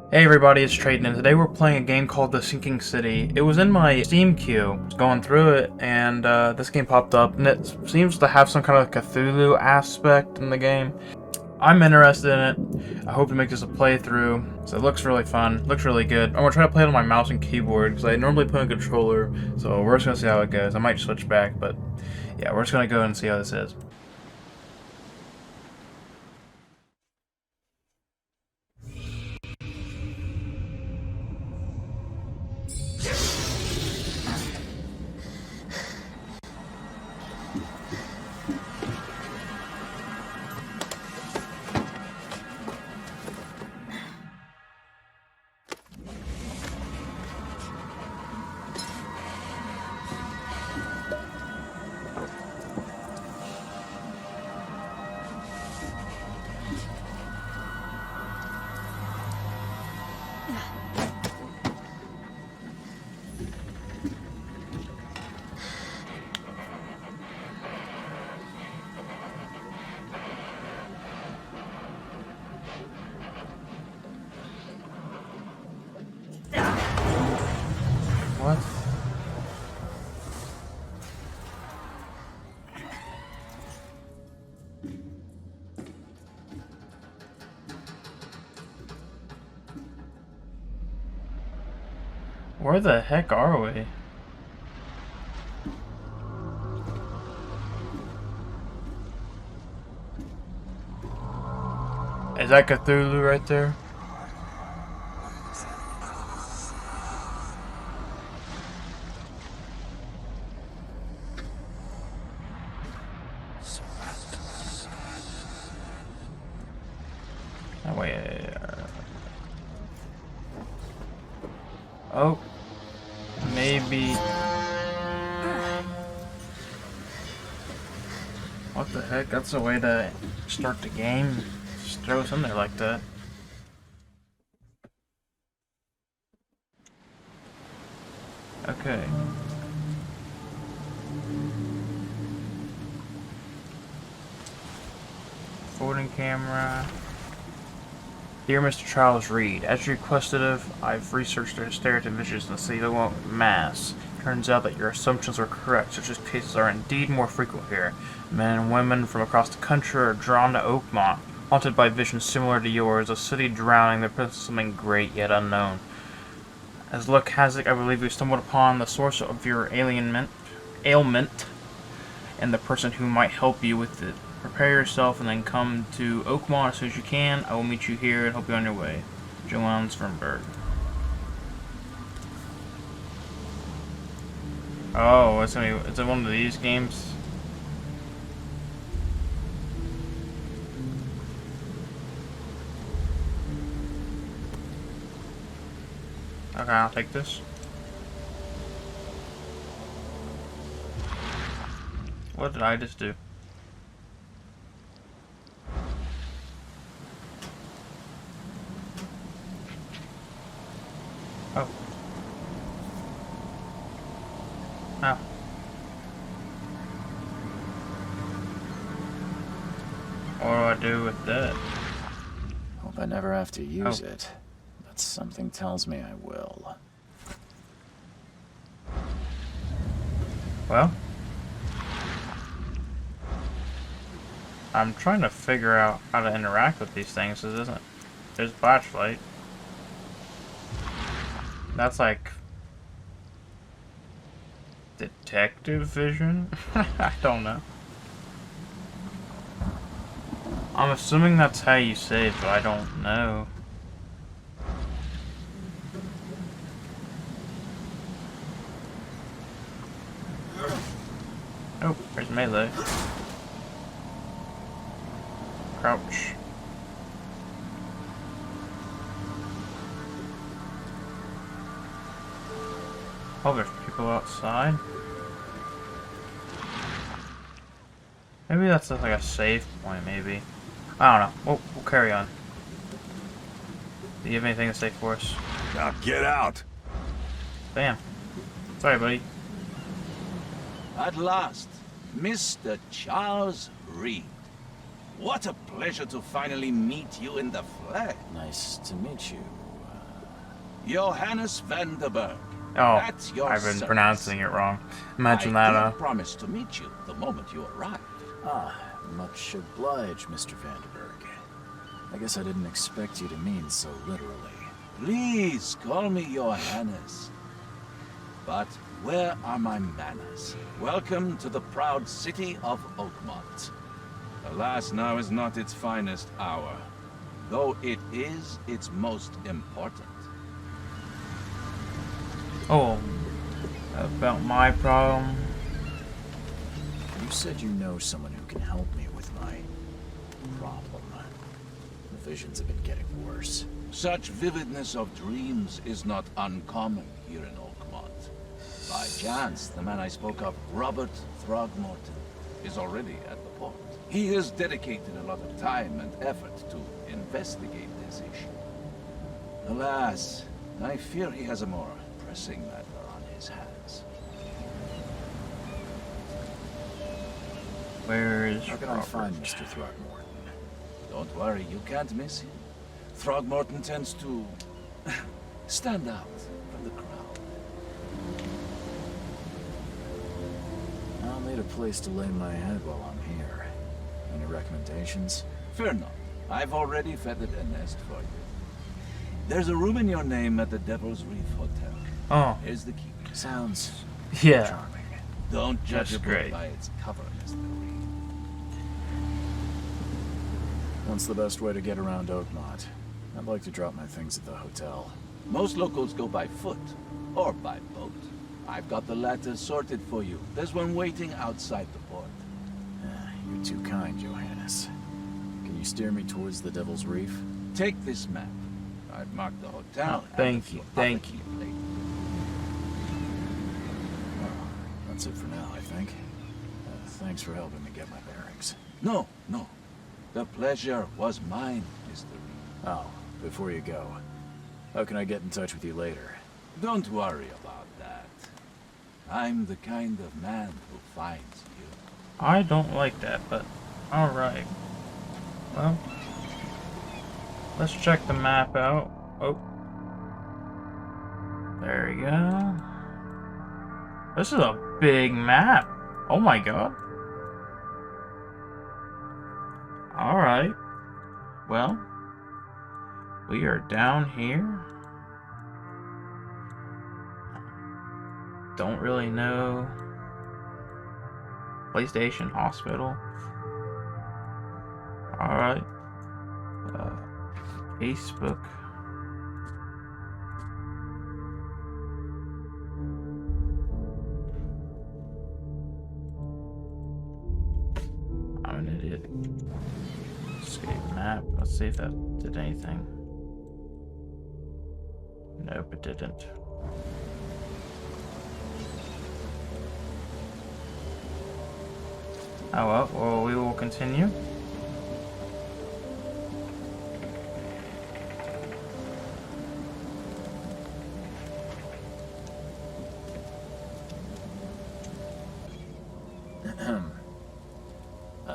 Hey everybody, it's Trayton, and today we're playing a game called The Sinking City. It was in my Steam queue. I was going through it, and this game popped up, and it seems to have some kind of Cthulhu aspect in the game. I'm interested in it. I hope to make this a playthrough. So it looks really fun. Looks really good. I'm gonna try to play it on my mouse and keyboard because I normally play on a controller. So we're just gonna see how it goes. I might switch back, but yeah, we're just gonna go and see how this is. What? Where the heck are we? Is that Cthulhu right there? Oh, wait. Oh. Maybe. What the heck? That's a way to start the game. Just throw us in there like that. Okay. Forwarding camera. Dear Mr. Charles Reed, as you requested of, I've researched the stereotype visions in the Silicone mass. Turns out that your assumptions are correct. Such as cases are indeed more frequent here. Men and women from across the country are drawn to Oakmont, haunted by visions similar to yours, a city drowning, the presence of something great yet unknown. As luck has it, I believe we stumbled upon the source of your ailment, and the person who might help you with it. Prepare yourself and then come to Oakmont as soon as you can. I will meet you here and help you on your way. Joanne Sternberg. Oh, is it one of these games? Okay, I'll take this. What did I just do? Oh. Oh. What do I do with that? Hope I never have to use it, but something tells me I will. Well, I'm trying to figure out how to interact with these things. This isn't. There's flashlight. That's like detective vision? I don't know. I'm assuming that's how you say it, but I don't know. Oh, there's melee. Crouch. Oh, there's people outside. Maybe that's just like a save point, maybe. I don't know. We'll carry on. Do you have anything to say for us? Now get out! Damn. Sorry, buddy. At last, Mr. Charles Reed. What a pleasure to finally meet you in the flesh. Nice to meet you, Johannes van der Berg. Oh, At your I've been service. pronouncing it wrong. Imagine I that, did promise to meet you the moment you arrived. Ah, much obliged, Mr. Vanderberg. I guess I didn't expect you to mean so literally. Please call me Johannes. But where are my manners? Welcome to the proud city of Oakmont. Alas, now is not its finest hour, though it is its most important. Oh, about my problem. You said you know someone who can help me with my problem. The visions have been getting worse. Such vividness of dreams is not uncommon here in Oakmont. By chance, the man I spoke of, Robert Throgmorton, is already at the port. He has dedicated a lot of time and effort to investigate this issue. Alas, I fear he has a more pressing matter on his hands. Where is How can I find Mr. Throgmorton? Don't worry, you can't miss him. Throgmorton tends to stand out from the crowd. I'll need a place to lay my head while I'm here. Any recommendations? Fear not. I've already feathered a nest for you. There's a room in your name at the Devil's Reef Hotel. Oh, Here's the key. Sounds yeah. charming. Don't judge That's a book great. by its cover, Mr. Reed. What's the best way to get around Oakmont? I'd like to drop my things at the hotel. Most locals go by foot or by boat. I've got the latter sorted for you. There's one waiting outside the port. You're too kind, Johannes. Can you steer me towards the Devil's Reef? Take this map. I've marked the hotel. Oh, thank and you, the thank you. plate. Well, that's it for now, I think. Thanks for helping me get my bearings. No, no. The pleasure was mine, Mr. Reed. Oh, before you go, how can I get in touch with you later? Don't worry about that. I'm the kind of man who finds you. I don't like that, but alright. Well, let's check the map out. Oh. There we go. This is a big map. Oh my god. Alright. Well, we are down here. Don't really know. PlayStation Hospital. Alright. Facebook. I'm an idiot. Escape map. Let's see if that did anything. Nope, it didn't. Oh well, we will continue.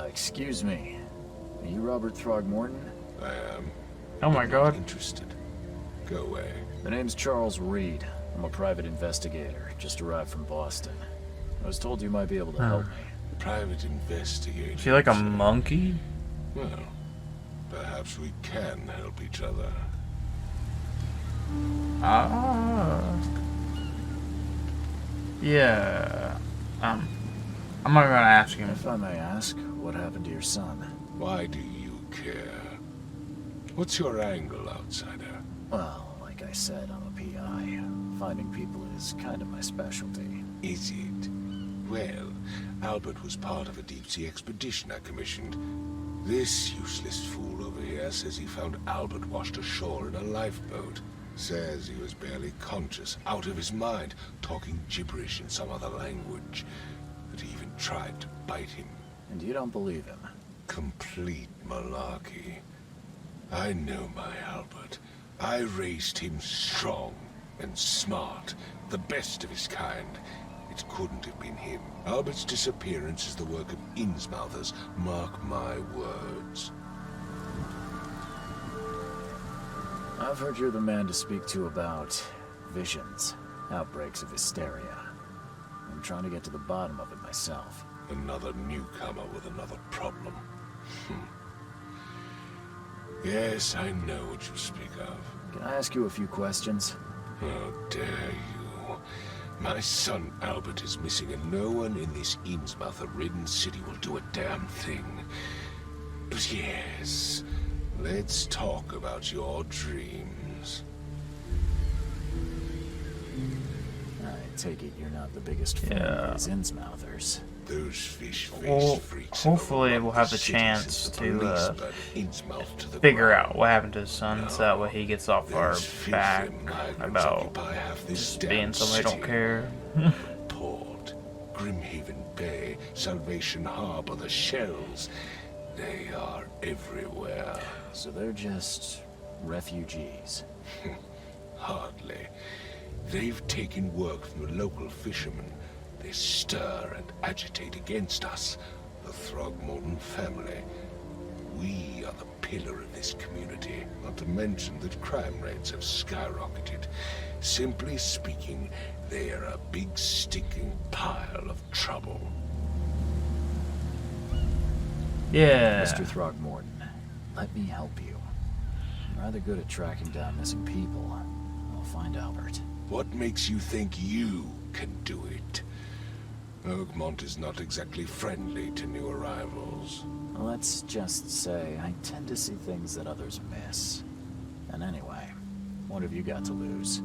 Excuse me. Are you Robert Throgmorton? I am. Oh my god. Interested. Go away. The name's Charles Reed. I'm a private investigator, just arrived from Boston. I was told you might be able to help me. Private investigator. Is he like a you say? monkey? Well, perhaps we can help each other. Ah. Yeah. I'm not gonna ask him. If I may ask, what happened to your son? Why do you care? What's your angle, outsider? Well, like I said, I'm a PI. Finding people is kind of my specialty. Is it? Well, Albert was part of a deep-sea expedition I commissioned. This useless fool over here says he found Albert washed ashore in a lifeboat. Says he was barely conscious, out of his mind, talking gibberish in some other language. That he even tried to bite him. And you don't believe him? Complete malarkey. I know my Albert. I raised him strong and smart, the best of his kind. It couldn't have been him. Albert's disappearance is the work of Innsmouthers, mark my words. I've heard you're the man to speak to about visions, outbreaks of hysteria. I'm trying to get to the bottom of it myself. Another newcomer with another problem. Yes, I know what you speak of. Can I ask you a few questions? How dare you? My son Albert is missing, and no one in this Innsmouth-ridden city will do a damn thing. But yes, let's talk about your dreams. I take it you're not the biggest fan of these Innsmouthers. Those fish-faced Well, freaks. hopefully we'll have the chance to figure out what happened to his son, so that way he gets off our back about just being somebody don't care. Port, Grimhaven Bay, Salvation Harbor, the Shells. They are everywhere. So they're just refugees. Hardly. They've taken work from the local fishermen. They stir and agitate against us, the Throgmorton family. We are the pillar of this community, not to mention that crime rates have skyrocketed. Simply speaking, they are a big stinking pile of trouble. Yeah. Mr. Throgmorton, let me help you. I'm rather good at tracking down missing people. I'll find Albert. What makes you think you can do it? Oakmont is not exactly friendly to new arrivals. Let's just say I tend to see things that others miss. And anyway, what have you got to lose?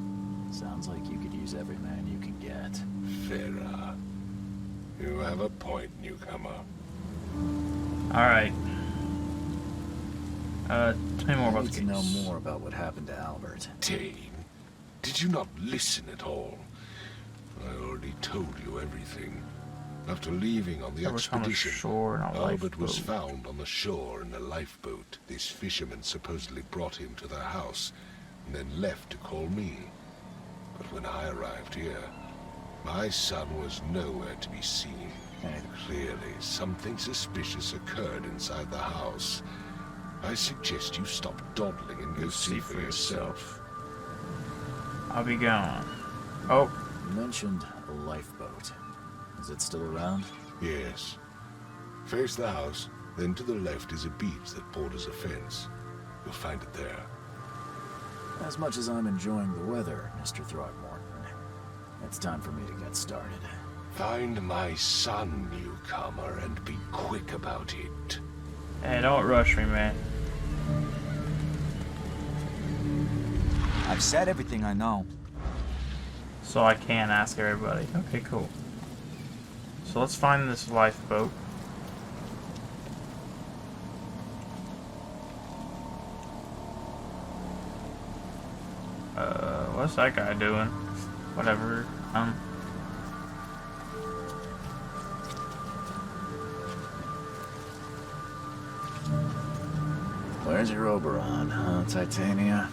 Sounds like you could use every man you can get. Farah, you have a point, newcomer. Alright. Tell me more I about need the to know case. more about what happened to Albert. Dane, did you not listen at all? I already told you everything. After leaving on the Albert's on the expedition, shore in a Albert was lifeboat. found on the shore in a lifeboat. This fisherman supposedly brought him to their house, and then left to call me. But when I arrived here, my son was nowhere to be seen. And clearly, something suspicious occurred inside the house. I suggest you stop dawdling and go see for yourself. I'll be gone. Oh, You mentioned a lifeboat. Is it still around? Yes. Face the house, then to the left is a beach that borders a fence. You'll find it there. As much as I'm enjoying the weather, Mr. Throgmorton, it's time for me to get started. Find my son, newcomer, and be quick about it. hey, don't rush me, man. I've said everything I know. So I can ask everybody. Okay, cool. So let's find this lifeboat. What's that guy doing? Whatever. Where's your Oberon, huh, Titania?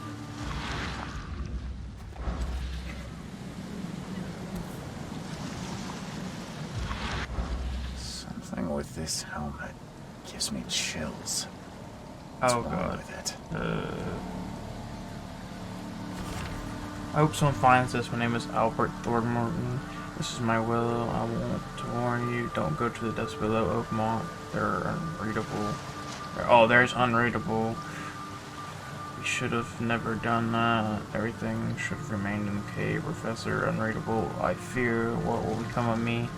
Something with this helmet gives me chills. What's Oh wrong god. with it? I hope someone finds this. My name is Albert Thornmorton. This is my will. I want to warn you, don't go to the depths below Oakmont. They're unreadable. Oh, there's unreadable. We should have never done that. Everything should have remained in the cave. Professor, unreadable. I fear what will become of me.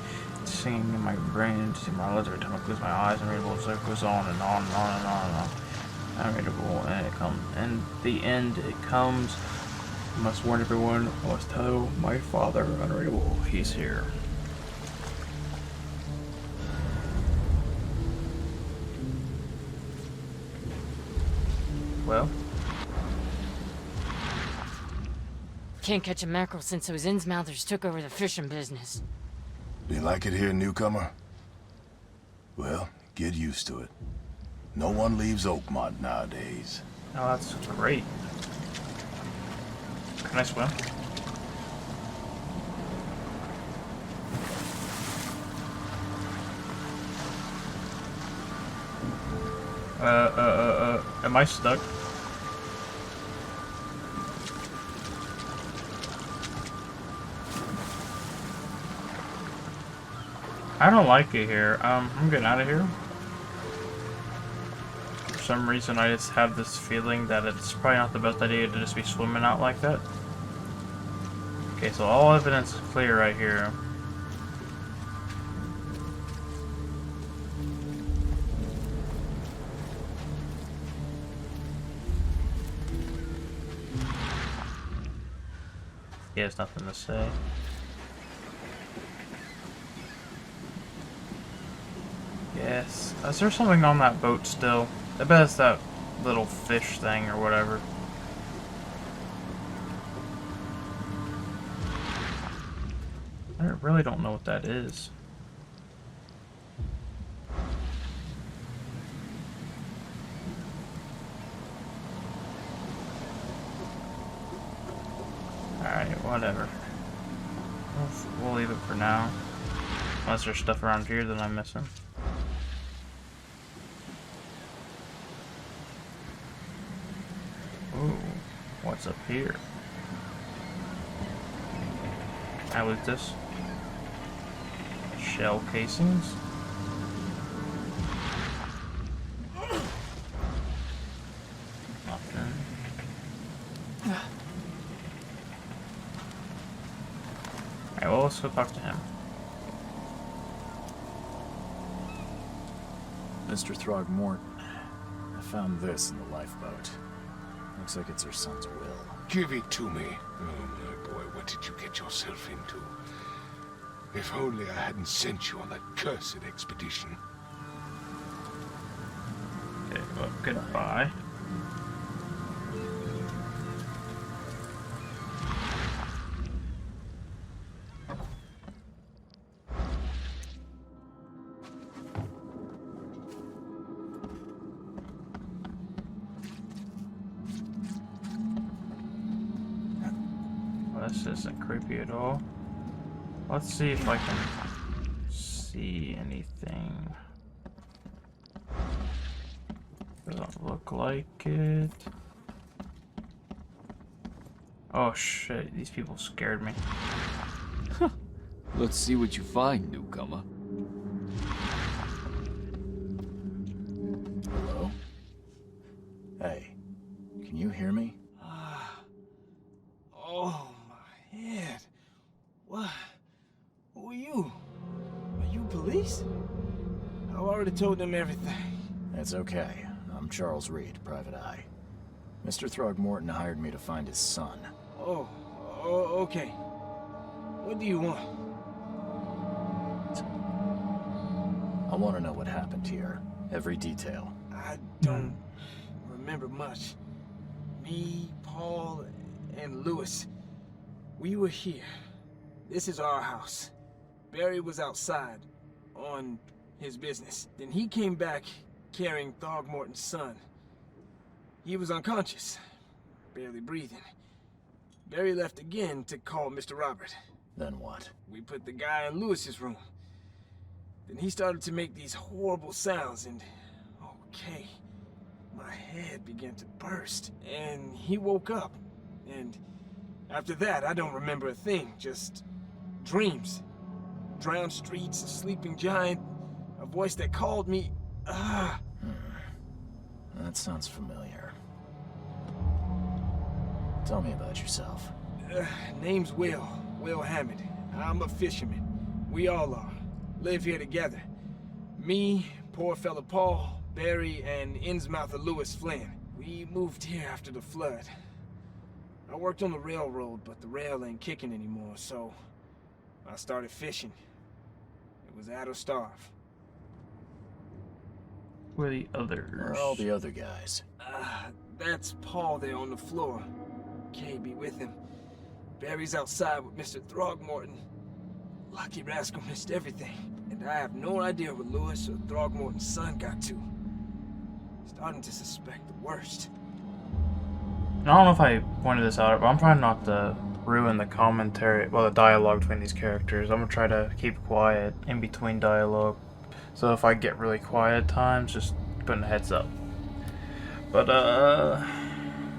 It's singing in my brain. It's in my lips every time I close my eyes. Unreadable. So it goes on and on and on and on and on. Unreadable. And it comes. And the end, it comes. I must warn everyone. I must tell my father. Unreadable. He's here. Well, Can't catch a mackerel since those Innsmouthers took over the fishing business. You like it here, newcomer? Well, get used to it. No one leaves Oakmont nowadays. oh, that's great. Can I swim? Am I stuck? I don't like it here. I'm getting out of here. For some reason, I just have this feeling that it's probably not the best idea to just be swimming out like that. Okay, so all evidence is clear right here. He has nothing to say. Yes. Is there something on that boat still? I bet it's that little fish thing or whatever. I really don't know what that is. Alright, whatever. We'll leave it for now. Unless there's stuff around here that I'm missing. Ooh, what's up here? How is this? Shell casings? Nothing. Alright, well, let's go talk to him. Mr. Throgmorton, I found this in the lifeboat. Looks like it's her son's will. Give it to me. Oh, my boy, what did you get yourself into? If only I hadn't sent you on that cursed expedition. Okay, well, goodbye. This isn't creepy at all. Let's see if I can see anything. Doesn't look like it. Oh shit, these people scared me. Let's see what you find, newcomer. Hello? Hey, can you hear me? Oh, my head. What? Who are you? Are you police? I already told them everything. It's okay. I'm Charles Reed, Private Eye. Mr. Throgmorton hired me to find his son. Oh, okay. What do you want? I want to know what happened here. Every detail. I don't remember much. Me, Paul, and Lewis. We were here. This is our house. Barry was outside on his business. Then he came back carrying Throgmorton's son. He was unconscious, barely breathing. Barry left again to call Mr. Robert. Then what? We put the guy in Lewis's room. Then he started to make these horrible sounds and... okay. My head began to burst, and he woke up. And after that, I don't remember a thing, just dreams. Drowned streets, a sleeping giant, a voice that called me, That sounds familiar. Tell me about yourself. Name's Will Hammond. I'm a fisherman. We all are. Live here together. Me, poor fella Paul, Barry, and Innsmouther Lewis Flynn. We moved here after the flood. I worked on the railroad, but the rail ain't kicking anymore, so I started fishing. It was out of starve. Where are the others? Where are all the other guys? That's Paul there on the floor. Kay be with him. Barry's outside with Mr. Throgmorton. Lucky rascal missed everything, and I have no idea what Lewis or Throgmorton's son got to. Starting to suspect the worst. I don't know if I pointed this out, but I'm trying not to ruin the commentary, well, the dialogue between these characters. I'm gonna try to keep quiet in between dialogue. So if I get really quiet at times, just putting a heads up. But,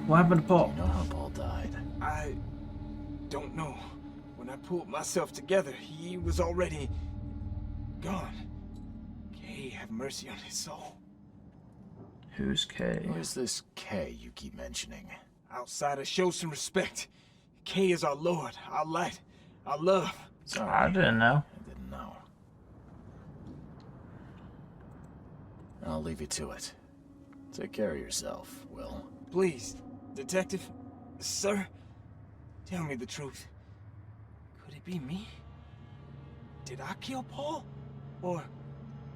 what happened to Paul? You know how Paul died? I don't know. When I pulled myself together, he was already... gone. Kay, have mercy on his soul. Who's K? Where's this K you keep mentioning? Outsider, show some respect. Kay is our lord, our light, our love. Sorry, I didn't know. I didn't know. I'll leave you to it. Take care of yourself, Will. Please, detective, sir, tell me the truth. Could it be me? Did I kill Paul? Or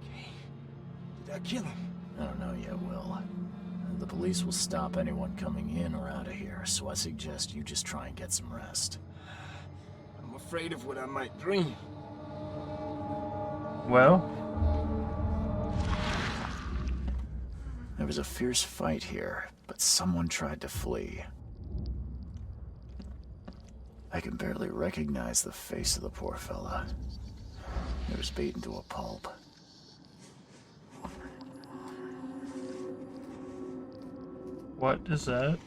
Kay? Did I kill him? I don't know yet, Will. The police will stop anyone coming in or out of here, so I suggest you just try and get some rest. I'm afraid of what I might dream. Well, There was a fierce fight here, but someone tried to flee. I can barely recognize the face of the poor fella. He was beaten to a pulp. what is that?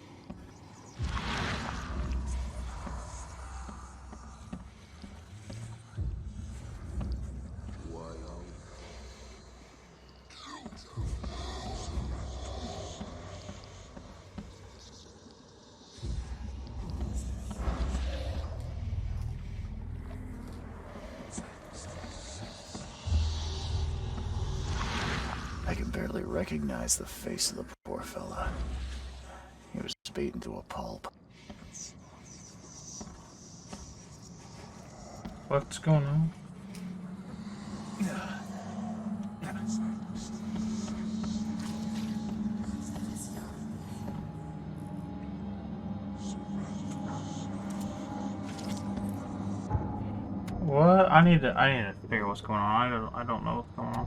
I can barely recognize the face of the poor fella. He was beaten to a pulp. What's going on? What? I need to figure what's going on. I don't know what's going on.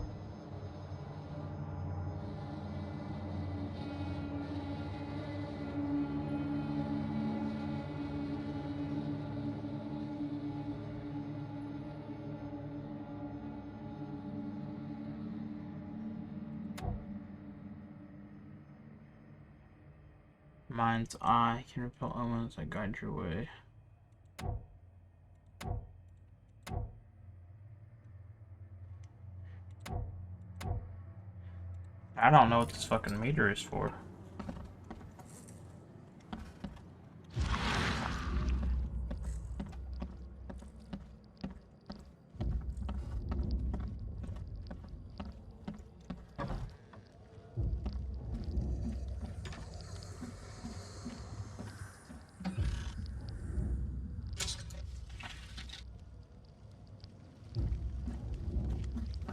Mind's eye can repel omens that guide your way. I don't know what this fucking meter is for.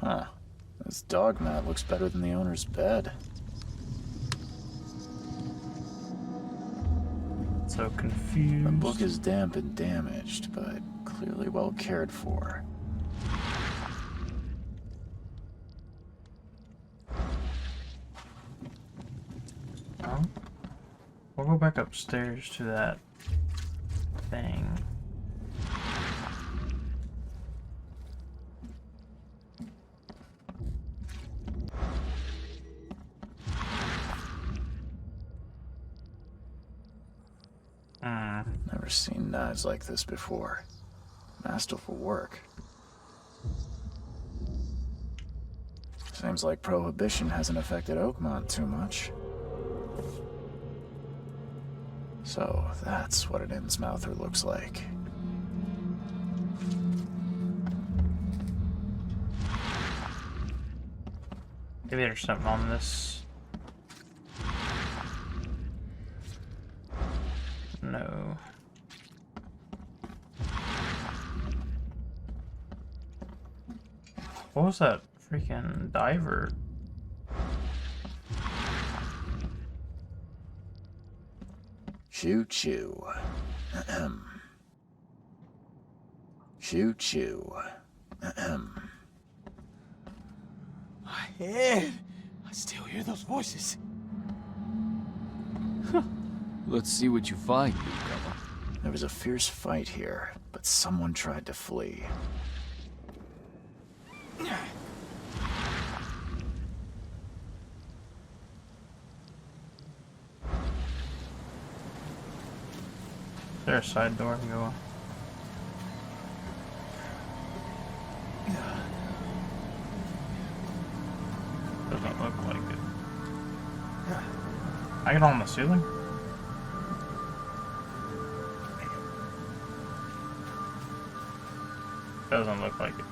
Huh. This dog mat looks better than the owner's bed. So confused. The book is damp and damaged, but clearly well cared for. Oh. We'll go back upstairs to that thing. Never seen knives like this before. Masterful work. Seems like Prohibition hasn't affected Oakmont too much. So, that's what an Innsmouther looks like. Maybe there's something on this. No. What was that freaking diver? Choo choo. Ahem. Choo choo. Ahem. My head! I still hear those voices. Let's see what you find, newcomer. There was a fierce fight here, but someone tried to flee. Is there a side door I can go on? I get on the ceiling? Doesn't look like it.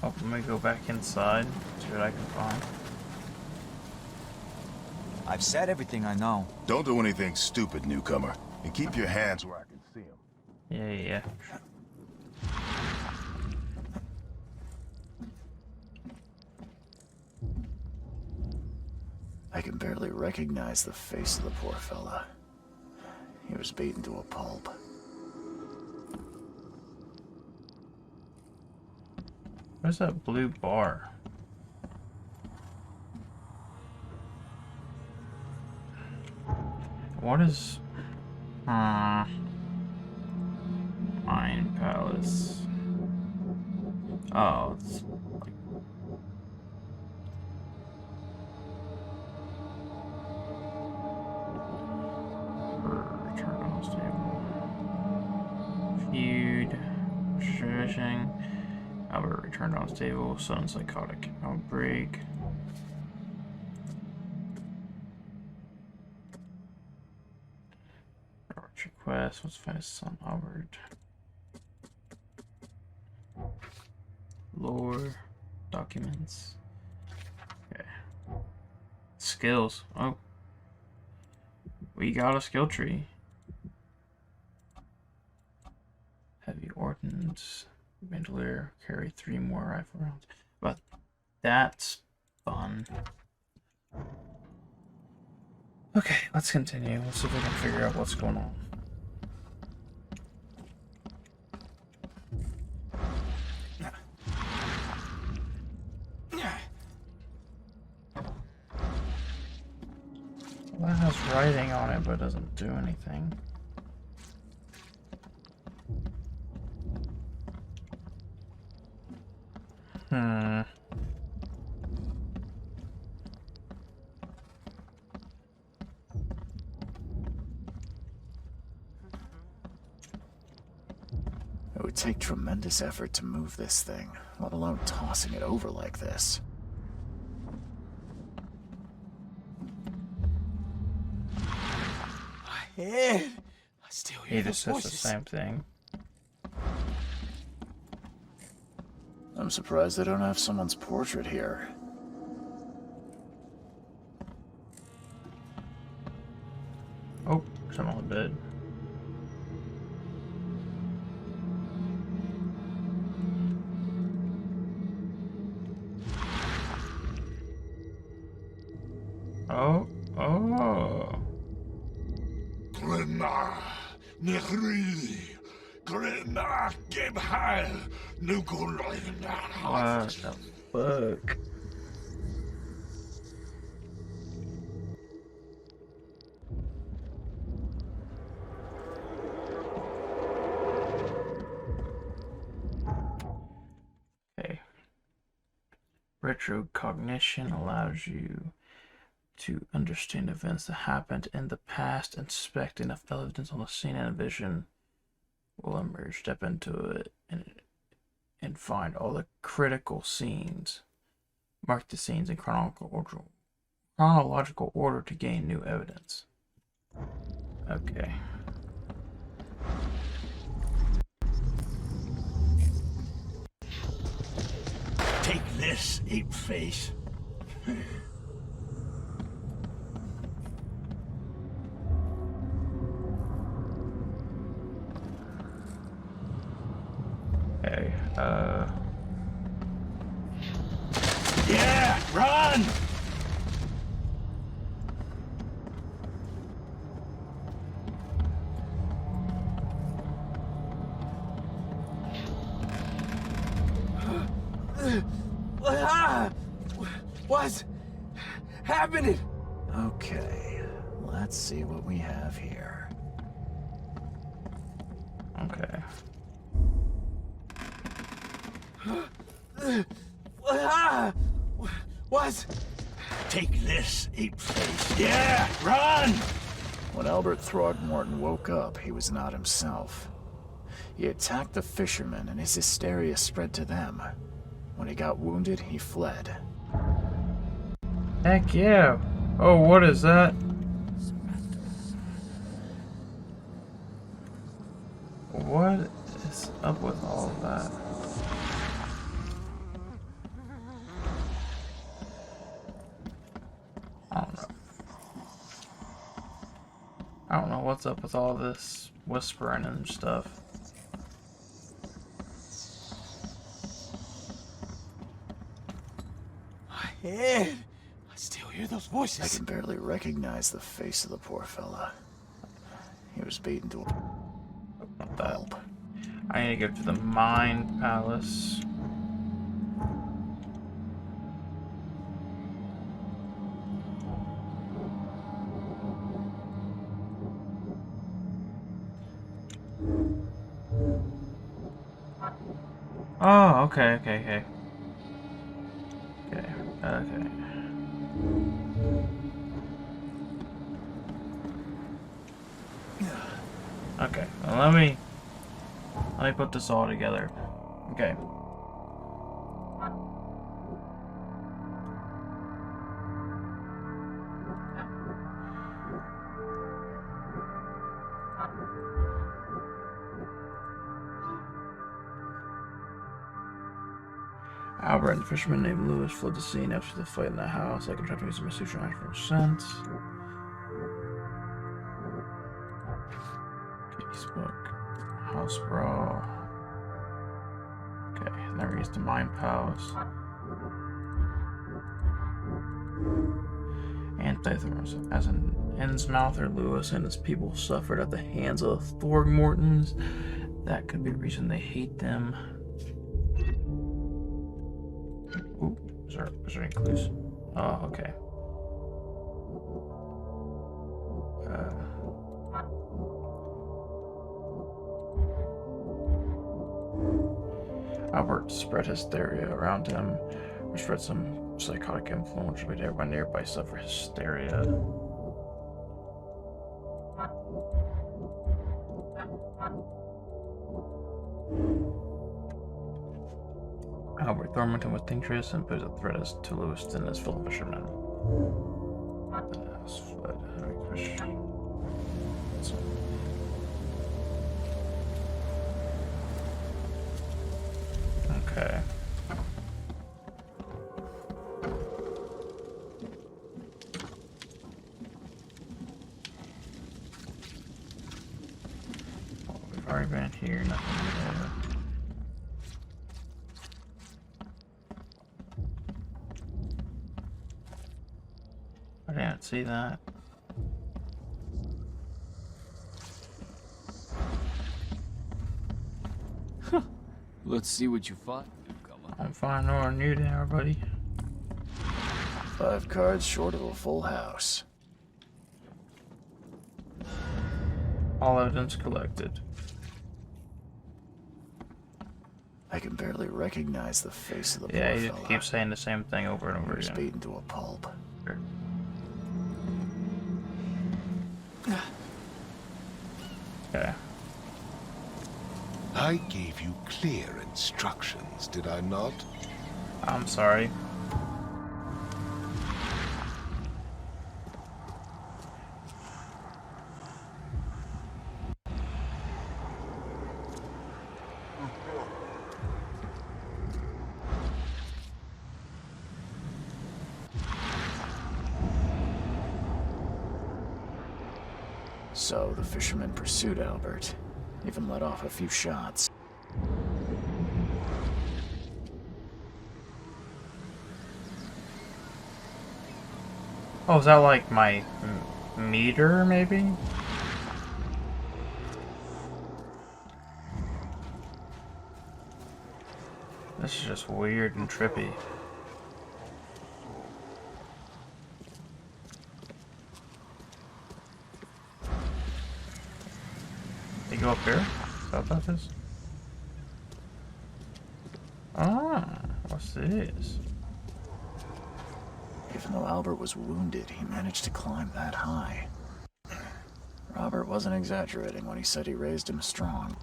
Oh, let me go back inside, see what I can find. I've said everything I know. Don't do anything stupid, newcomer. And keep your hands where I can see them. Yeah. I can barely recognize the face of the poor fella. He was beaten to a pulp. Where's that blue bar? What is... Mine Palace. Oh, it's like... Return on stable. Feud. Fishing. Albert returned on stable. Sudden psychotic outbreak. Quest. Let's find his son Albert. Lore. Documents. Okay. Skills. Oh. We got a skill tree. Heavy ordnance. Bandolier. Carry 3 more rifle rounds. But that's fun. Okay, let's continue. Let's see if we can figure out what's going on. Well, that has writing on it, but it doesn't do anything. It would take tremendous effort to move this thing, let alone tossing it over like this. My head! I still hear He those just says the voices. same thing. I'm surprised they don't have someone's portrait here. Oh, someone on the bed. Oh. Grimma, Nehri, Grimma, Gibhal, What the fuck? Okay. Retrocognition allows you to understand events that happened in the past. Inspect enough evidence on the scene and a vision will emerge. Step into it and find all the critical scenes. Mark the scenes in chronological order to gain new evidence. Okay. Take this, ape face. Okay, Yeah, run! What's happening? Okay, let's see what we have here. okay. What? Take this, ape face. Yeah, run! When Albert Throgmorton woke up, he was not himself. He attacked the fishermen and his hysteria spread to them. When he got wounded, he fled. Heck yeah. Oh, what is that? What is up with all of that? I don't know what's up with all this whispering and stuff. My head! I still hear those voices. I can barely recognize the face of the poor fella. He was beaten to a pulp. I need to go to the Mind Palace. Oh, okay. Okay, well, let me put this all together. Okay. Albert and the fisherman named Lewis fled the scene after the fight in the house. I can try to use my suture knife for sense. Book. House brawl. Okay, never used the Mind Palace. Antithorms. As an Innsmouther, Lewis and his people suffered at the hands of Thorgmortons. That could be the reason they hate them. Ooh, is there any clues? Oh, okay. Albert spread hysteria around him, or spread some psychotic influence which made everyone nearby suffer hysteria. Albert Thornton was dangerous and posed a threat as to Lewis and his fellow fishermen. Okay. Well, we've already been here, nothing there. I didn't see that. Let's see what you find, newcomer. I'm fine nor new there, buddy. 5 cards short of a full house. All evidence collected. I can barely recognize the face of the Yeah, poor you fella. keep saying the same thing over and over He was again. beaten to a pulp. Sure. Okay. I gave you clear instructions, did I not? I'm sorry. So the fisherman pursued Albert, even let off a few shots. Oh, is that like my meter, maybe? This is just weird and trippy. They go up here? Is that what that is? Ah, what's this? Even though Albert was wounded, he managed to climb that high. Robert wasn't exaggerating when he said he raised him strong.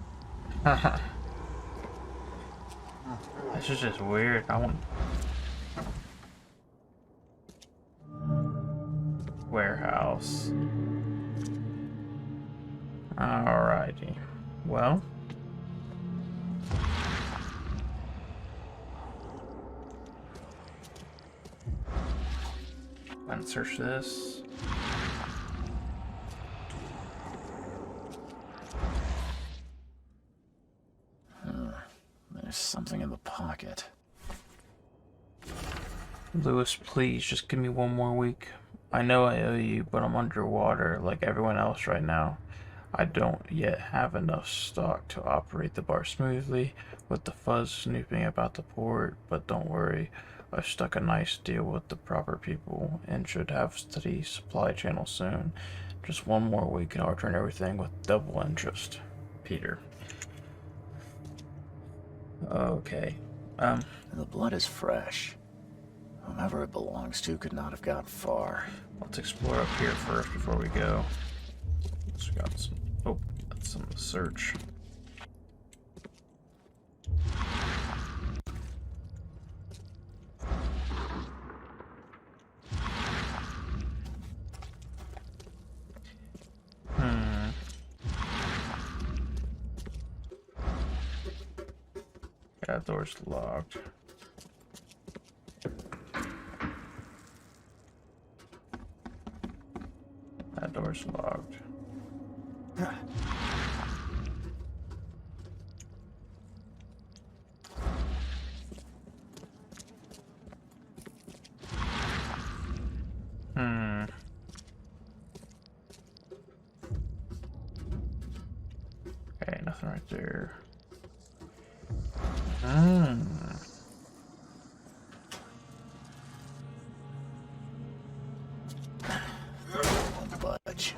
This is just weird. I want warehouse. Alrighty. Well. Let's search this. There's something in the pocket. Lewis, please just give me one more week. I know I owe you, but I'm underwater like everyone else right now. I don't yet have enough stock to operate the bar smoothly with the fuzz snooping about the port, but don't worry. I've struck a nice deal with the proper people and should have steady supply channel soon. Just one more week and I'll return everything with double interest. Peter. Okay. The blood is fresh. Whomever it belongs to could not have got far. Let's explore up here first before we go. So we got some. Oh, that's some search. That door's locked. That door's locked. Okay, nothing right there. Don't budge.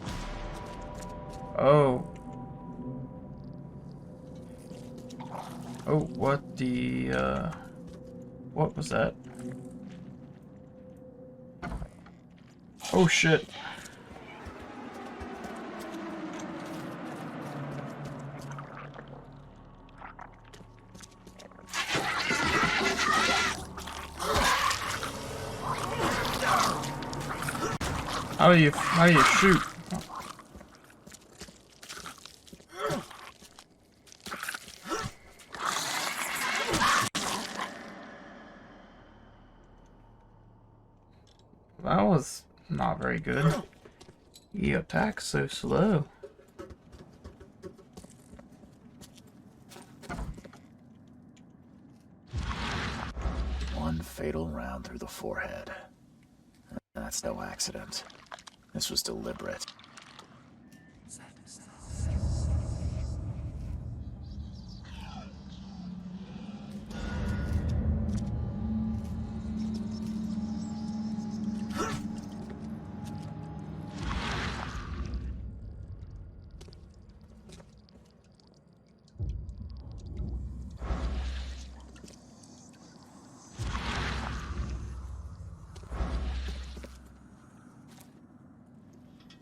Oh. Oh, what the, what was that? Oh, shit. How do you shoot? That was not very good. He attacks so slow. One fatal round through the forehead. That's no accident. This was deliberate.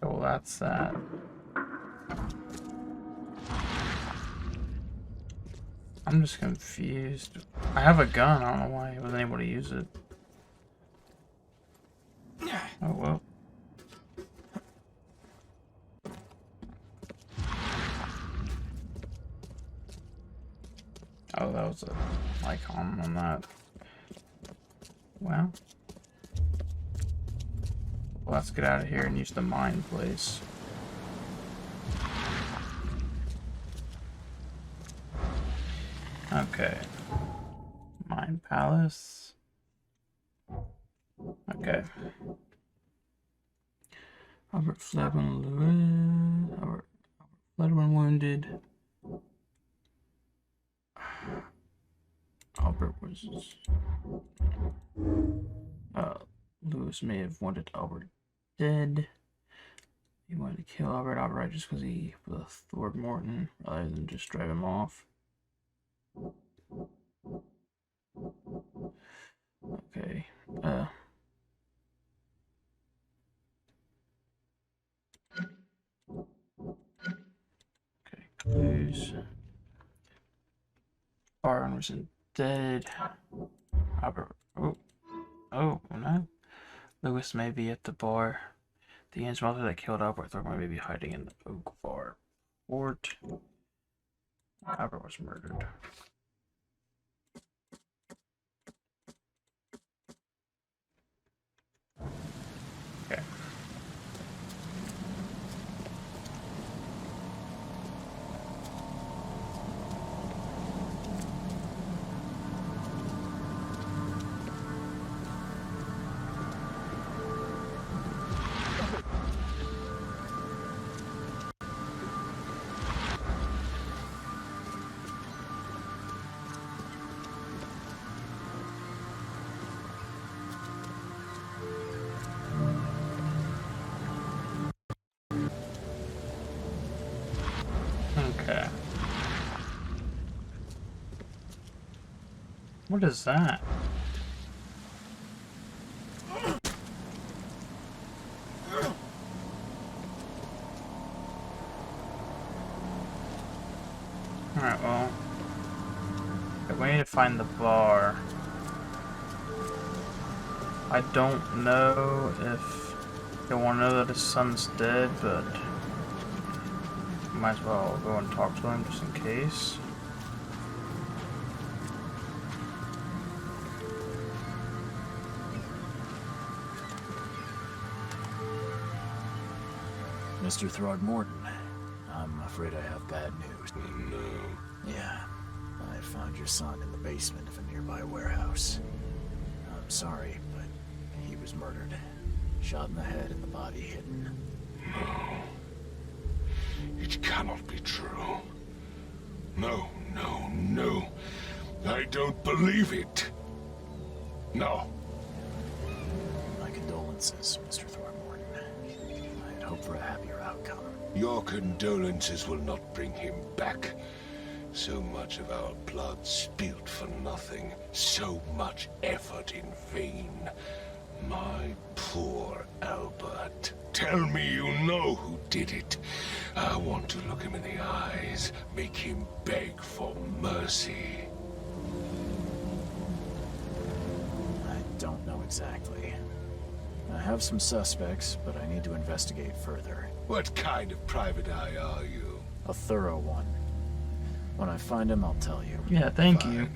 Oh, that's that. I'm just confused. I have a gun. I don't know why I wasn't able to use it. Oh, well. Oh, that was an icon on that. Well. Let's get out of here and use the mine place. Okay. Mine palace. Okay. Albert fled when Lewis. Albert fled when wounded. Albert was. Lewis may have wanted Albert dead. He wanted to kill Albert outright just because he was a Throckmorton rather than just drive him off. Okay. Okay, clues. Cameron wasn't dead. Albert. Oh, no. Lewis may be at the bar. The Innsmouth that killed Albert Thurman may be hiding in the Oak Bar Fort. Albert was murdered. Okay. Okay. What is that? Alright, well. We need to find the bar. I don't know if he'll want to know that his son's dead, but might as well go and talk to him just in case. Mr. Throgmorton, I'm afraid I have bad news. No. Yeah, I found your son in the basement of a nearby warehouse. I'm sorry, but he was murdered. Shot in the head and the body hidden. No. It cannot be true. No, no, no. I don't believe it. No. My condolences, Mr. Throgmorton. I had hoped for a happier outcome. Your condolences will not bring him back. So much of our blood spilt for nothing. So much effort in vain. My poor Albert. Tell me you know who did it. I want to look him in the eyes, make him beg for mercy. I don't know exactly. I have some suspects, but I need to investigate further. What kind of private eye are you? A thorough one. When I find him, I'll tell you. Yeah, thank you.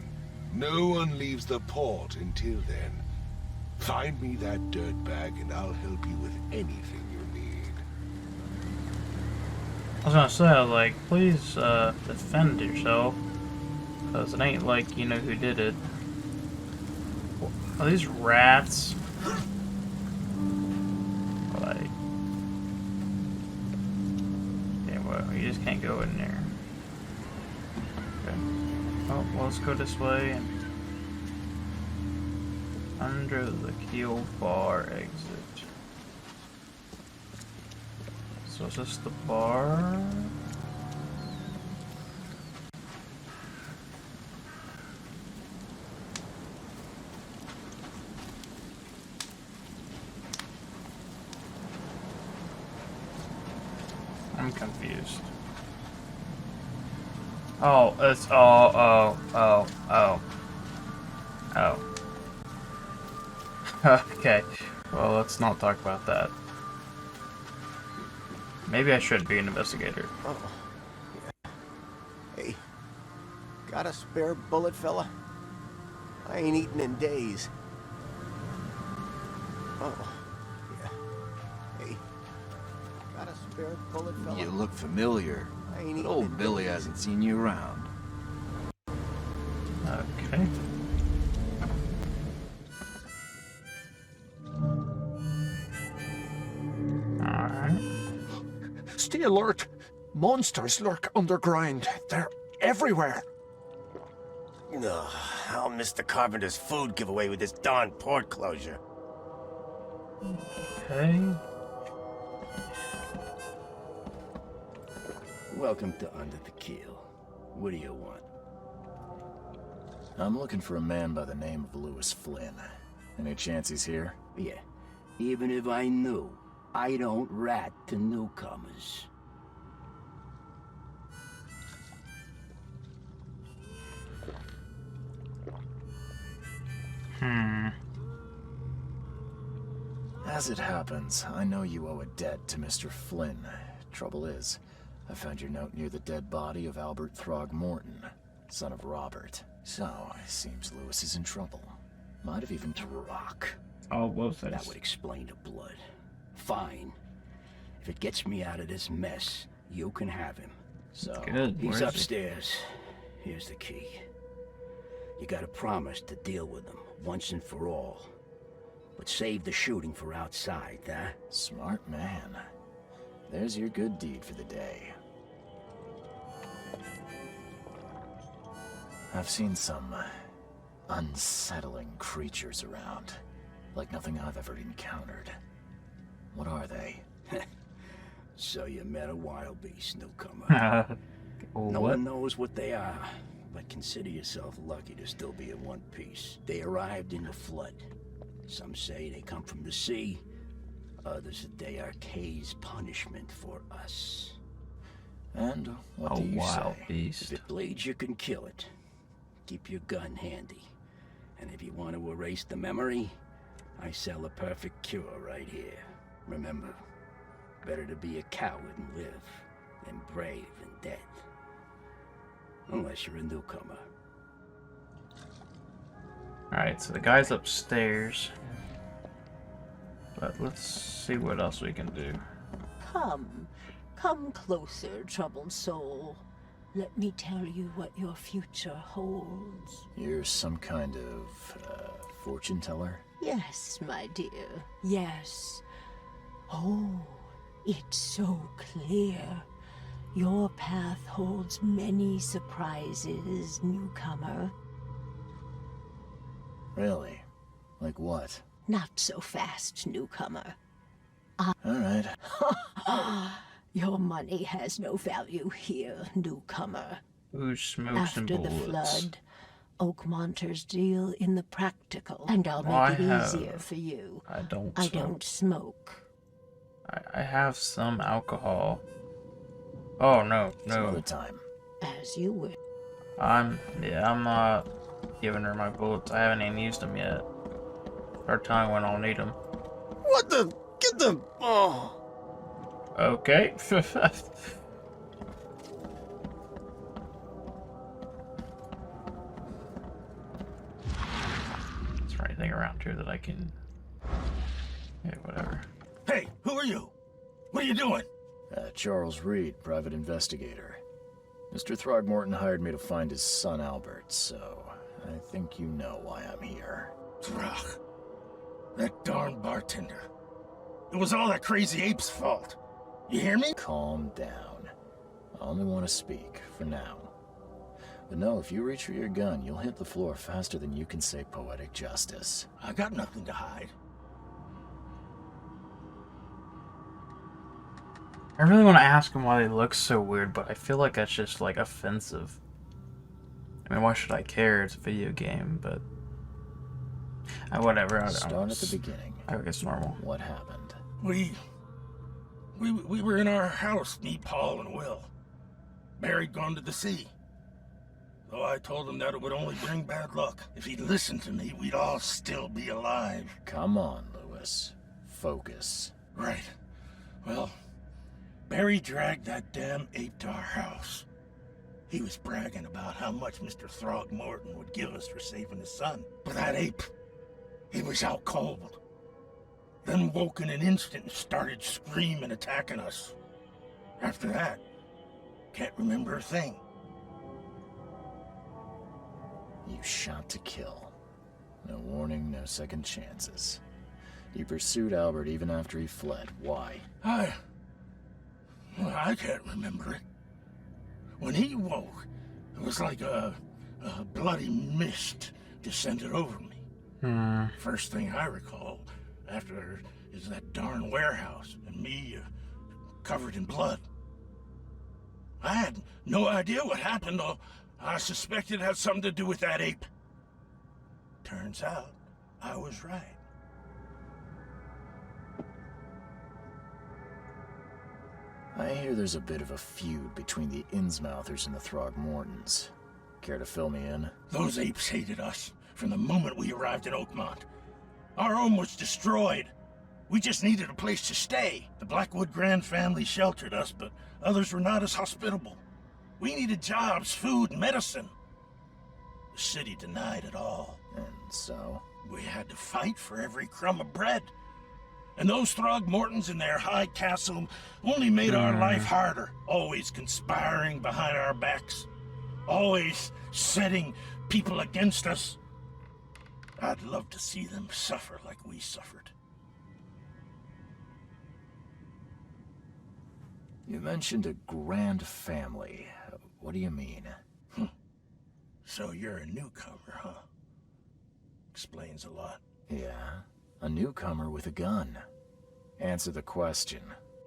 No one leaves the port until then. Find me that dirtbag and I'll help you with anything you need. I was gonna say, like, please defend yourself, because it ain't like you know who did it. Are these rats? Like, yeah, well, you just can't go in there. Okay. Oh, well, let's go this way and under the keel bar exit. So is this the bar? I'm confused. Oh, it's oh. Okay, well, let's not talk about that. Maybe I should be an investigator. Oh, yeah. Hey, got a spare bullet, fella? I ain't eaten in days. Oh, yeah. Hey, got a spare bullet, fella? You look familiar, I ain't but eaten old in Billy days. hasn't seen you around. Okay. Alright. Stay alert. Monsters lurk underground. They're everywhere. Ugh, I'll miss the carpenter's food giveaway with this darn port closure. Okay. Welcome to Under the Keel. What do you want? I'm looking for a man by the name of Lewis Flynn. Any chance he's here? Yeah. Even if I knew, I don't rat to newcomers. As it happens, I know you owe a debt to Mr. Flynn. Trouble is, I found your note near the dead body of Albert Throgmorton, son of Robert. So, it seems Lewis is in trouble. Might have even to rock. Oh, both That would explain the blood. Fine. If it gets me out of this mess, you can have him. So, good. He's upstairs. Here's the key. You gotta promise to deal with him, once and for all. But save the shooting for outside, huh? Smart man. There's your good deed for the day. I've seen some unsettling creatures around. Like nothing I've ever encountered. What are they? So you met a wild beast, newcomer. No one knows what they are, but consider yourself lucky to still be in one piece. They arrived in the flood. Some say they come from the sea. Others that they are Kay's punishment for us. And what do you wild say? beast. If it bleeds, you can kill it. Keep your gun handy. And if you want to erase the memory, I sell a perfect cure right here. Remember, better to be a coward and live than brave and dead. Unless you're a newcomer. Alright, so the guy's upstairs. But let's see what else we can do. Come closer, troubled soul. Let me tell you what your future holds. You're some kind of, fortune teller? Yes, my dear, yes. Oh, it's so clear. Your path holds many surprises, newcomer. Really? Like what? Not so fast, newcomer. Alright. Your money has no value here, newcomer. Ooh, smokes After and the bullets. flood, Oakmonters deal in the practical, and I'll make it easier for you. I don't smoke. I have some alcohol. Oh, no, Some no. other time. As you wish. I'm not giving her my bullets. I haven't even used them yet. Our time when I'll need them. What the? Get them! Oh. Okay. Is there anything around here that I can... Yeah, whatever. Hey, who are you? What are you doing? Charles Reed, private investigator. Mr. Throgmorton hired me to find his son Albert, so I think you know why I'm here. Throg. That darn bartender. It was all that crazy ape's fault. You hear me? Calm down. I only want to speak, for now. But no, if you reach for your gun, you'll hit the floor faster than you can say poetic justice. I got nothing to hide. I really want to ask them why they look so weird, but I feel like that's just, like, offensive. I mean, why should I care? It's a video game, but... whatever. Start at the beginning. I think it's normal. What happened? We were in our house, me, Paul, and Will. Barry'd gone to the sea. Though I told him that it would only bring bad luck. If he'd listened to me, we'd all still be alive. Come on, Lewis. Focus. Right. Well, Barry dragged that damn ape to our house. He was bragging about how much Mr. Throgmorton would give us for saving his son. But that ape, he was out cold. Then woke in an instant and started screaming, attacking us. After that, can't remember a thing. You shot to kill. No warning, no second chances. You pursued Albert even after he fled. Why? I can't remember it. When he woke, it was like a bloody mist descended over me. First thing I recall after is that darn warehouse and me covered in blood. I had no idea what happened, though I suspected it had something to do with that ape. Turns out, I was right. I hear there's a bit of a feud between the Innsmouthers and the Throgmortons. Care to fill me in? Those apes hated us from the moment we arrived in Oakmont. Our home was destroyed. We just needed a place to stay. The Blackwood Grand family sheltered us, but others were not as hospitable. We needed jobs, food, and medicine. The city denied it all. And so? We had to fight for every crumb of bread. And those Throgmortons in their high castle only made our life harder, always conspiring behind our backs, always setting people against us. I'd love to see them suffer like we suffered. You mentioned a grand family. What do you mean? So you're a newcomer, huh? Explains a lot. Yeah, a newcomer with a gun. Answer the question.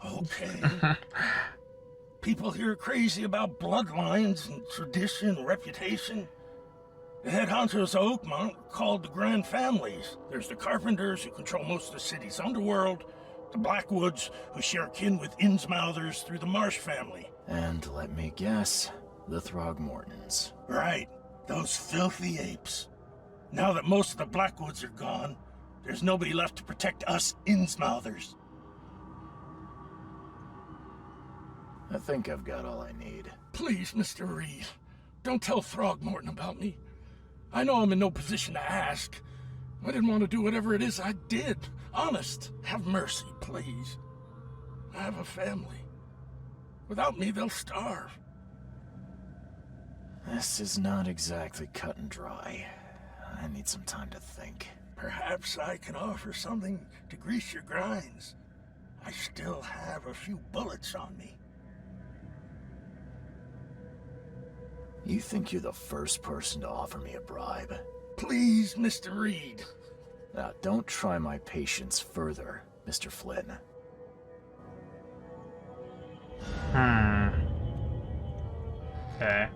Okay. People here are crazy about bloodlines and tradition and reputation. The head honchos of Oakmont are called the Grand Families. There's the Carpenters, who control most of the city's underworld, the Blackwoods, who share kin with Innsmouthers through the Marsh family. And let me guess, the Throgmortons. Right, those filthy apes. Now that most of the Blackwoods are gone, there's nobody left to protect us Innsmouthers. I think I've got all I need. Please, Mr. Reed, don't tell Throgmorton about me. I know I'm in no position to ask. I didn't want to do whatever it is I did. Honest, have mercy, please. I have a family. Without me, they'll starve. This is not exactly cut and dry. I need some time to think. Perhaps I can offer something to grease your grinds. I still have a few bullets on me. You think you're the first person to offer me a bribe? Please, Mr. Reed. Now, don't try my patience further, Mr. Flynn. Okay.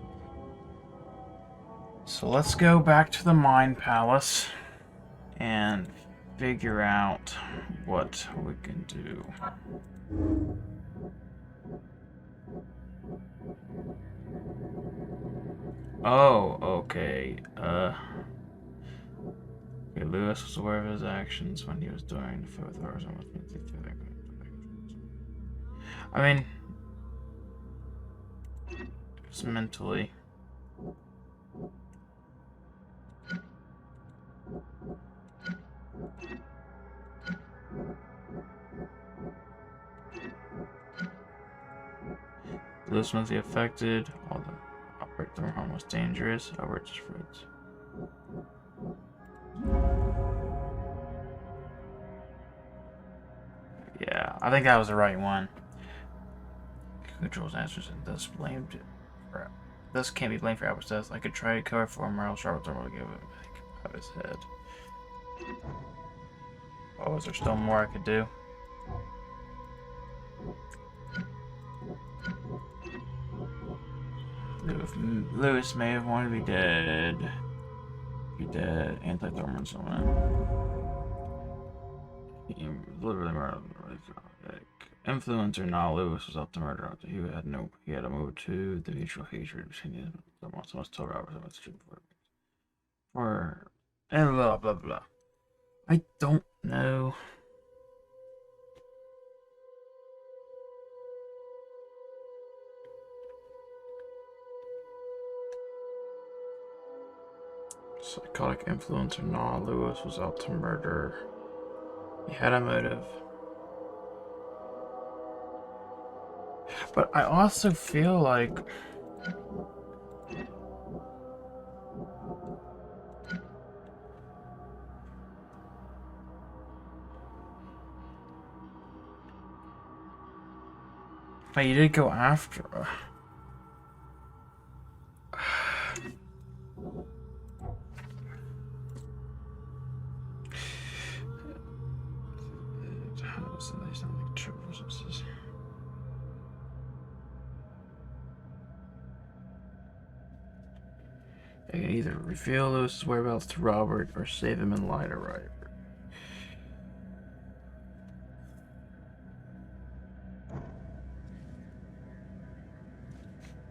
So let's go back to the Mine Palace and figure out what we can do. Oh, okay. Okay, Lewis was aware of his actions when he was doing the fourth hours. I mean, just mentally. Lewis must be affected. All the outbreak of harm was dangerous. Albert's fruits. Yeah, I think that was the right one. Controls answers and thus blamed for. Thus can't be blamed for Albert's death. I could try to cover for him, or else Robert will give it out of his head. Oh, is there still more I could do? Lewis may have wanted to be dead. Be dead. Anti-Thorman someone. He literally murdered. Influencer, now Lewis was up to murder. He had to move to the mutual hatred between someone must tell Robert so much for and blah blah blah. I don't know. Psychotic influencer, nah, Lewis was out to murder. He had a motive. But I also feel like but you did go after I can either reveal Lewis's whereabouts to Robert or save him and lie to Ryder.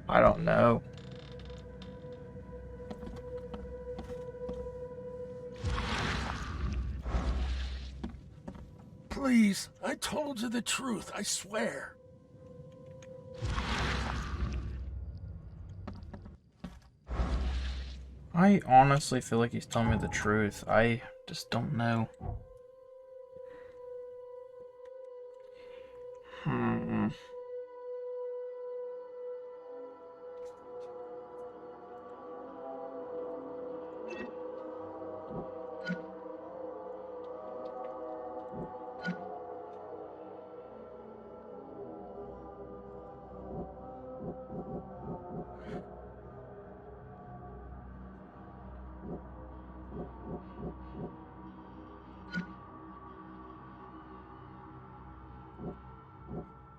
I don't know. Please, I told you the truth, I swear. I honestly feel like he's telling me the truth. I just don't know.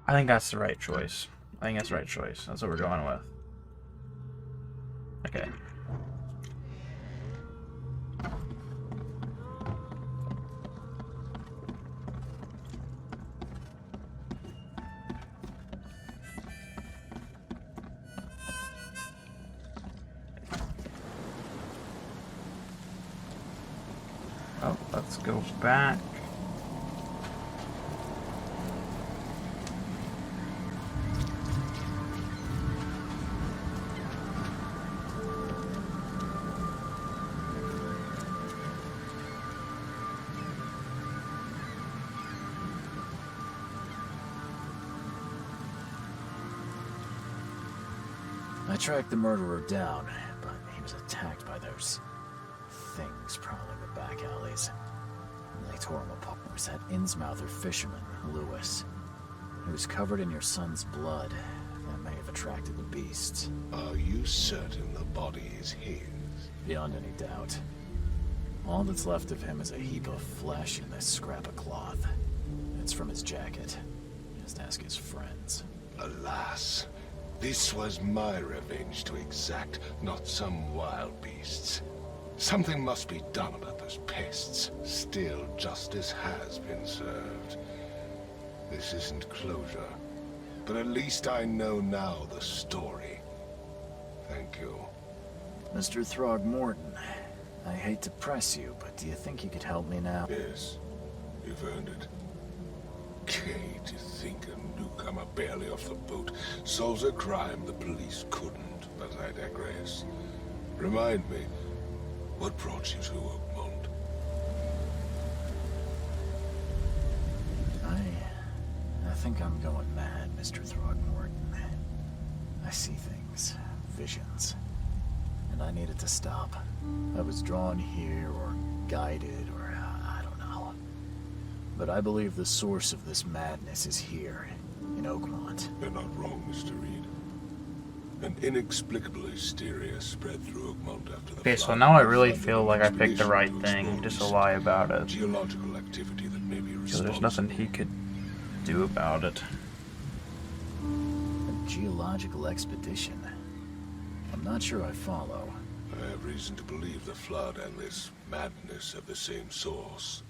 I think that's the right choice. I think that's the right choice. That's what we're going with. Okay. Oh, let's go back. I tracked the murderer down, but he was attacked by those things prowling the back alleys. They tore him apart. It was that Innsmouther fisherman, Lewis. He was covered in your son's blood. That may have attracted the beasts. Are you certain the body is his? Beyond any doubt. All that's left of him is a heap of flesh and this scrap of cloth. It's from his jacket. Just ask his friends. Alas, this was my revenge to exact, not some wild beast's. Something must be done about those pests. Still, justice has been served. This isn't closure, but at least I know now the story. Thank you. Mr. Throgmorton, I hate to press you, but do you think you could help me now? Yes, you've earned it. Okay, to think a newcomer barely off the boat solves a crime the police couldn't, but I digress. Remind me, what brought you to Oakmont? I think I'm going mad, Mr. Throgmorton. I see things, visions, and I needed to stop. I was drawn here, or guided, or I don't know. But I believe the source of this madness is here, in Oakmont. You're not wrong, Mr. Reed. An inexplicable hysteria spread through Oakmont after the Okay, so flood. now I really feel like I picked the right thing, just to lie about it. Geological activity that may be So responsible. there's nothing he could do about it. A geological expedition? I'm not sure I follow. I have reason to believe the flood and this madness have the same source.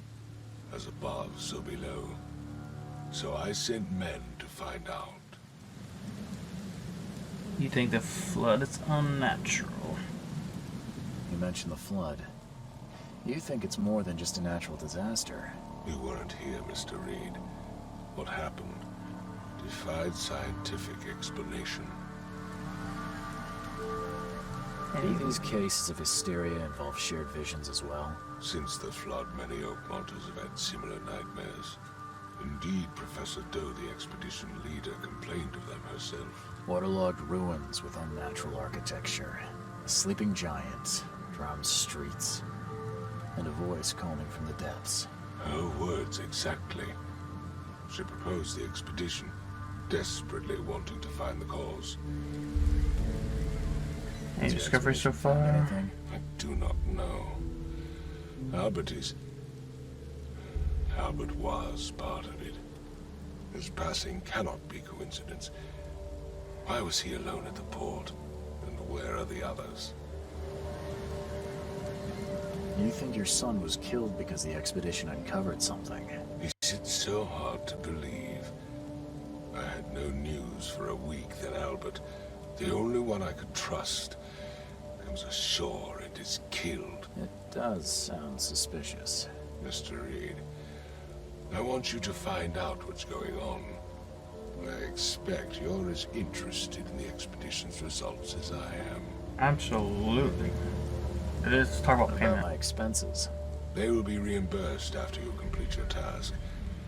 As above, so below. So I sent men to find out. You think the flood is unnatural? You mentioned the flood. You think it's more than just a natural disaster. You weren't here, Mr. Reed. What happened defied scientific explanation. Do these cases of hysteria involve shared visions as well? Since the flood, many Oakmonters have had similar nightmares. Indeed, Professor Doe, the expedition leader, complained of them herself. Waterlogged ruins with unnatural architecture, a sleeping giant, drowned streets, and a voice calling from the depths. Her words exactly. She proposed the expedition, desperately wanting to find the cause. Any discoveries so far? Anything? I do not know. Albert was part of it. His passing cannot be coincidence. Why was he alone at the port? And where are the others? You think your son was killed because the expedition uncovered something? Is it so hard to believe? I had no news for a week, then Albert, the only one I could trust, comes ashore and is killed. It does sound suspicious. Mr. Reed, I want you to find out what's going on. I expect you're as interested in the expedition's results as I am. Absolutely. It is. Let's talk about What payment. about my expenses? They will be reimbursed after you complete your task.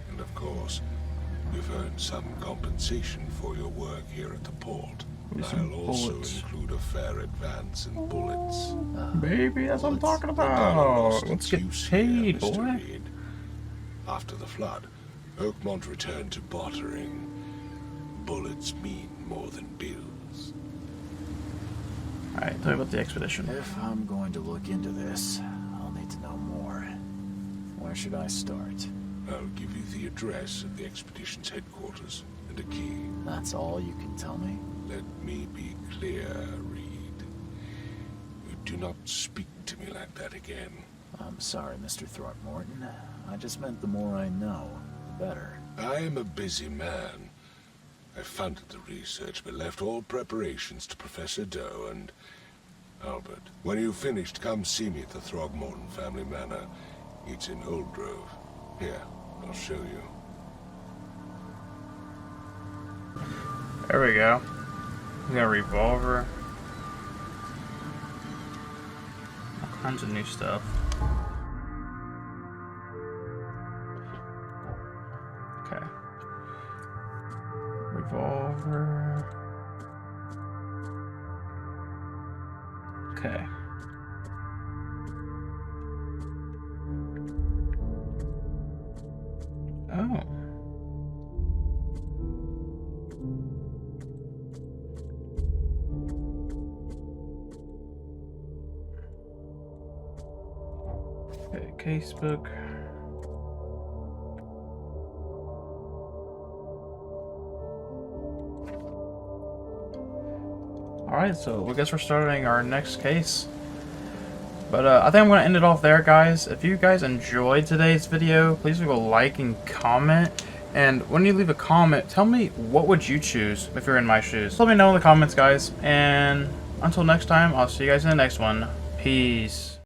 And of course, you've earned some compensation for your work here at the port. I'll also include a fair advance in bullets. Baby, that's what I'm talking about. Let's get paid, boy. Reed. After the flood, Oakmont returned to bartering. Bullets mean more than bills. Alright, tell me about the expedition. If I'm going to look into this, I'll need to know more. Where should I start? I'll give you the address of the expedition's headquarters and a key. That's all you can tell me? Let me be clear, Reed. You do not speak to me like that again. I'm sorry, Mr. Throckmorton. I just meant the more I know, the better. I am a busy man. I funded the research, but left all preparations to Professor Doe and Albert. When you've finished, come see me at the Throgmorton family manor. It's in Old Grove. Here, I'll show you. There we go. We got a revolver. All kinds of new stuff. Okay. Revolver. Okay. Oh. Okay, casebook. Alright, so I guess we're starting our next case. But I think I'm going to end it off there, guys. If you guys enjoyed today's video, please leave a like and comment. And when you leave a comment, tell me what would you choose if you're in my shoes. Let me know in the comments, guys. And until next time, I'll see you guys in the next one. Peace.